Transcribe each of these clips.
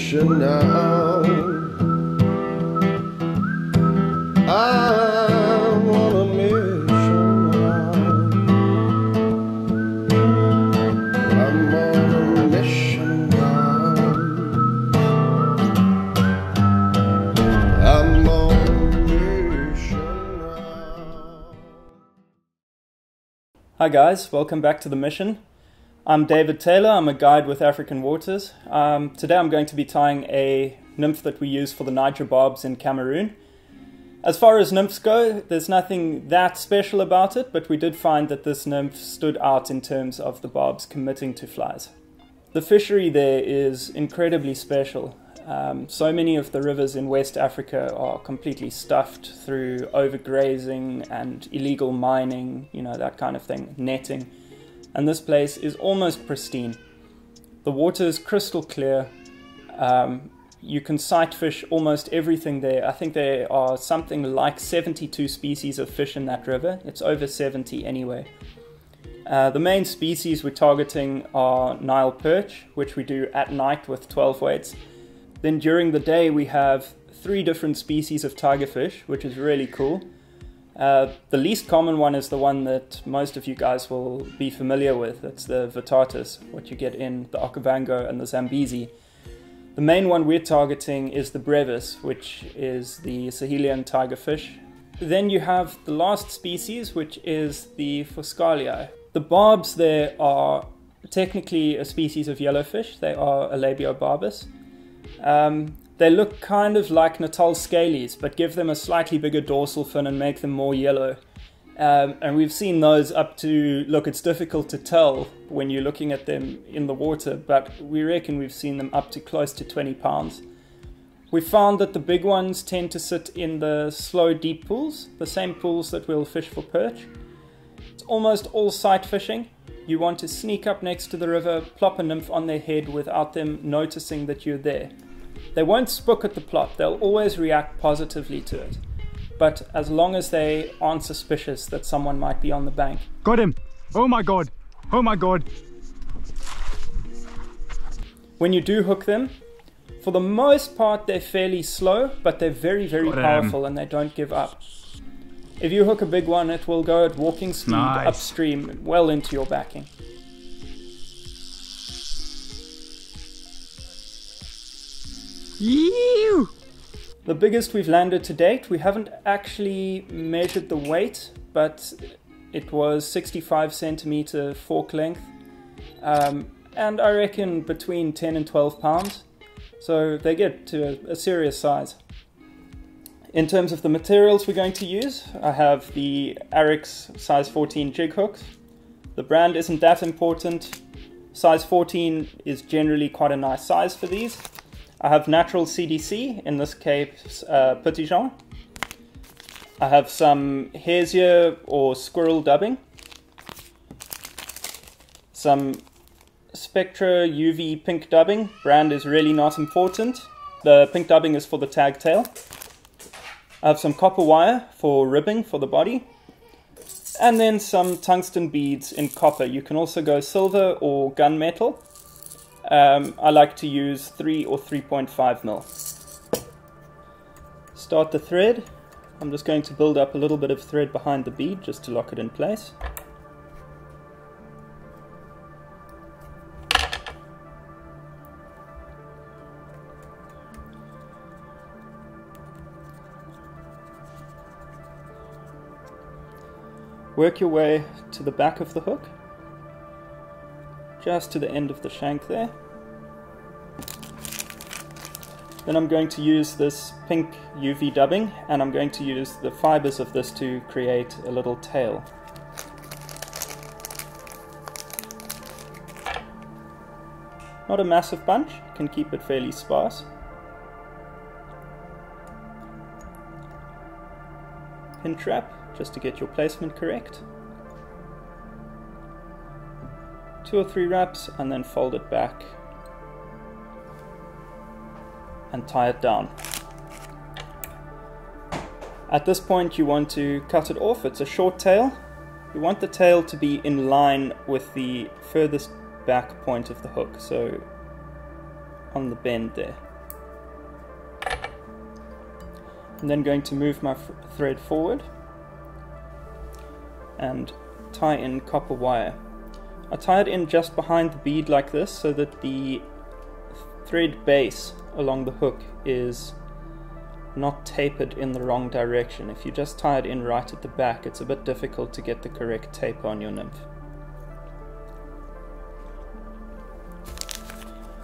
mission now. I'm on a mission now. I'm on a mission now. I'm on a mission now. Hi guys, welcome back to the mission. I'm David Taylor, I'm a guide with African Waters. Today I'm going to be tying a nymph that we use for the Niger barbs in Cameroon. As far as nymphs go, there's nothing that special about it, but we did find that this nymph stood out in terms of the barbs committing to flies. The fishery there is incredibly special. So many of the rivers in West Africa are completely stuffed through overgrazing and illegal mining, you know, that kind of thing, netting. And this place is almost pristine. The water is crystal clear. You can sight fish almost everything there. I think there are something like 72 species of fish in that river. It's over 70 anyway. The main species we're targeting are Nile perch, which we do at night with 12 weights. Then during the day we have 3 different species of tigerfish, which is really cool. The least common one is the one that most of you guys will be familiar with. It's the vittatus, what you get in the Okavango and the Zambezi. The main one we're targeting is the brevis, which is the Sahelian tigerfish. Then you have the last species, which is the fuscalia. The barbs there are technically a species of yellowfish. They are a labiobarbus. They look kind of like Natal scalies, but give them a slightly bigger dorsal fin and make them more yellow. And we've seen those up to, look, it's difficult to tell when you're looking at them in the water, but we reckon we've seen them up to close to 20 pounds. We found that the big ones tend to sit in the slow deep pools, the same pools that we'll fish for perch. It's almost all sight fishing. You want to sneak up next to the river, plop a nymph on their head without them noticing that you're there. They won't spook at the plot, they'll always react positively to it. But as long as they aren't suspicious that someone might be on the bank. Got him! Oh my god! Oh my god! When you do hook them, for the most part they're fairly slow, but they're very, very powerful and they don't give up. If you hook a big one, it will go at walking speed upstream, well into your backing. Ew. The biggest we've landed to date, we haven't actually measured the weight, but it was 65 centimeter fork length, and I reckon between 10 and 12 pounds, so they get to a serious size. In terms of the materials we're going to use, I have the Arix size 14 jig hooks. The brand isn't that important. Size 14 is generally quite a nice size for these. I have natural CDC, in this case Petit Jean. I have some Hares or squirrel dubbing. Some Spectra UV pink dubbing. Brand is really not important. The pink dubbing is for the tag tail. I have some copper wire for ribbing for the body. And then some tungsten beads in copper. You can also go silver or gunmetal. I like to use 3 or 3.5 mil. Start the thread. I'm just going to build up a little bit of thread behind the bead just to lock it in place. Work your way to the back of the hook, just to the end of the shank there. Then I'm going to use this pink UV dubbing, and I'm going to use the fibers of this to create a little tail. Not a massive bunch, you can keep it fairly sparse. Pin trap, just to get your placement correct. 2 or 3 wraps and then fold it back and tie it down. At this point you want to cut it off. It's a short tail. You want the tail to be in line with the furthest back point of the hook, so on the bend there. I'm then going to move my thread forward and tie in copper wire. I tie it in just behind the bead like this so that the thread base along the hook is not tapered in the wrong direction. If you just tie it in right at the back, it's a bit difficult to get the correct taper on your nymph.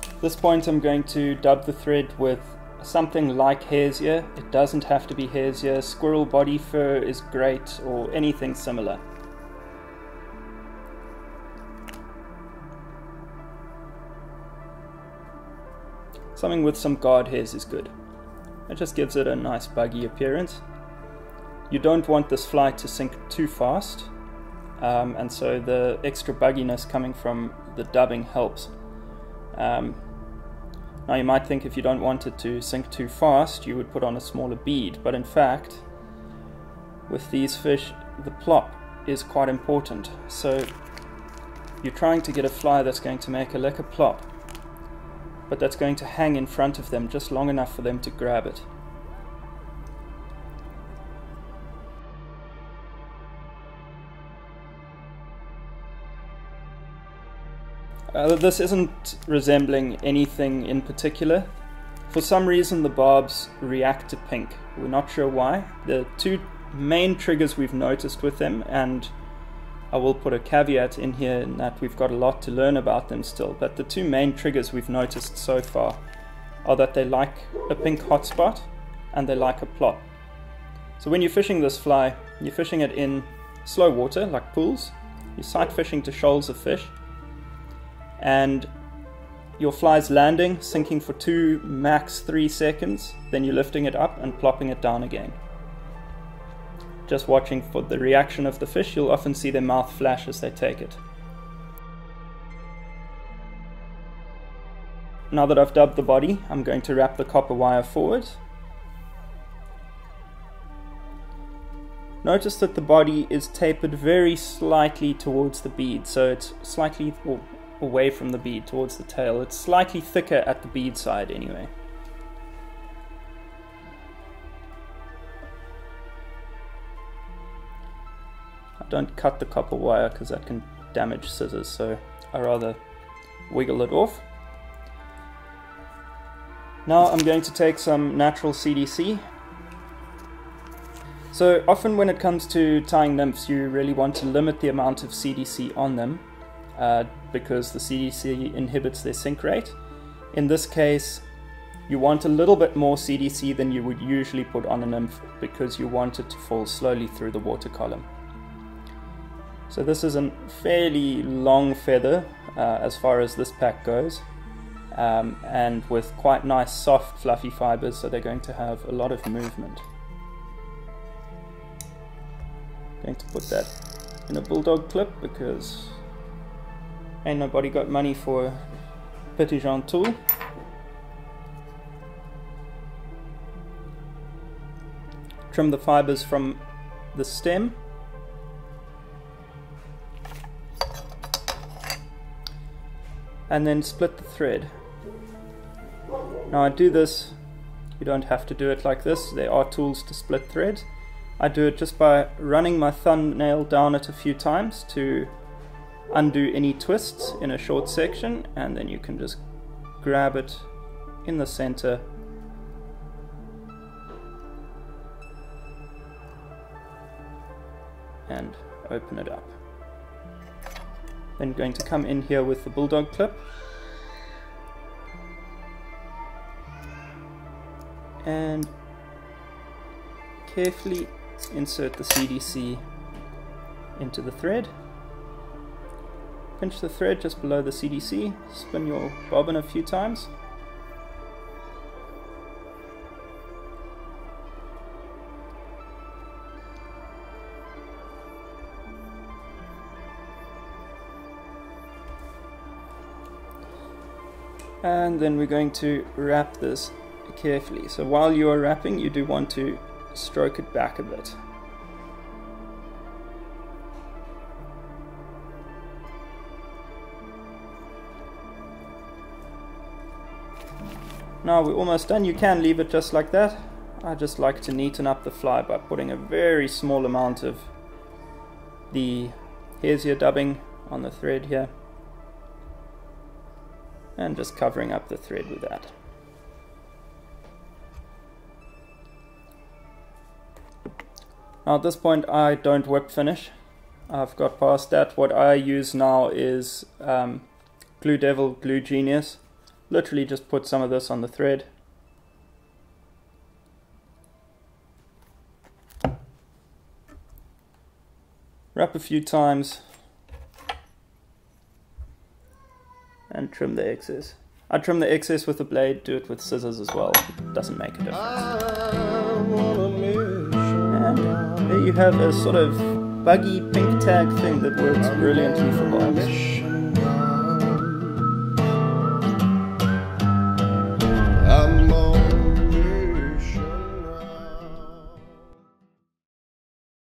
At this point I'm going to dub the thread with something like hare's ear. It doesn't have to be hare's ear. Squirrel body fur is great, or anything similar. Something with some guard hairs is good. It just gives it a nice buggy appearance. You don't want this fly to sink too fast, and so the extra bugginess coming from the dubbing helps. Now you might think if you don't want it to sink too fast, you would put on a smaller bead, but in fact, with these fish, the plop is quite important. So you're trying to get a fly that's going to make a lekker plop, but that's going to hang in front of them just long enough for them to grab it. This isn't resembling anything in particular. For some reason the barbs react to pink. We're not sure why. The two main triggers we've noticed with them, and I will put a caveat in here in that we've got a lot to learn about them still, but the two main triggers we've noticed so far are that they like a pink hotspot and they like a plop. So when you're fishing this fly, you're fishing it in slow water like pools. You're sight fishing to shoals of fish, and your fly's landing, sinking for 2, max 3 seconds, then you're lifting it up and plopping it down again. Just watching for the reaction of the fish, you'll often see their mouth flash as they take it. Now that I've dubbed the body, I'm going to wrap the copper wire forward. Notice that the body is tapered very slightly towards the bead, so it's slightly away from the bead towards the tail. It's slightly thicker at the bead side anyway. I don't cut the copper wire because that can damage scissors, so I rather wiggle it off. Now I'm going to take some natural CDC. So often when it comes to tying nymphs, you really want to limit the amount of CDC on them, because the CDC inhibits their sink rate. In this case, you want a little bit more CDC than you would usually put on a nymph because you want it to fall slowly through the water column. So this is a fairly long feather as far as this pack goes, and with quite nice soft fluffy fibers, so they're going to have a lot of movement. Going to put that in a bulldog clip because ain't nobody got money for a petit jean tool. Trim the fibers from the stem. And then split the thread. Now I do this, you don't have to do it like this, there are tools to split threads. I do it just by running my thumbnail down it a few times to undo any twists in a short section, and then you can just grab it in the center and open it up. Then going to come in here with the bulldog clip and carefully insert the CDC into the thread. Pinch the thread just below the CDC, spin your bobbin a few times. And then we're going to wrap this carefully. So while you are wrapping, you do want to stroke it back a bit. Now we're almost done. You can leave it just like that, I just like to neaten up the fly by putting a very small amount of the Hares ear dubbing on the thread here and just covering up the thread with that. Now at this point I don't whip finish. I've got past that. What I use now is Glue Devil, Glue Genius. Literally just put some of this on the thread. Wrap a few times and trim the excess. I trim the excess with a blade, do it with scissors as well. It doesn't make a difference. And there you have a sort of buggy pink tag thing that works brilliantly for barbs.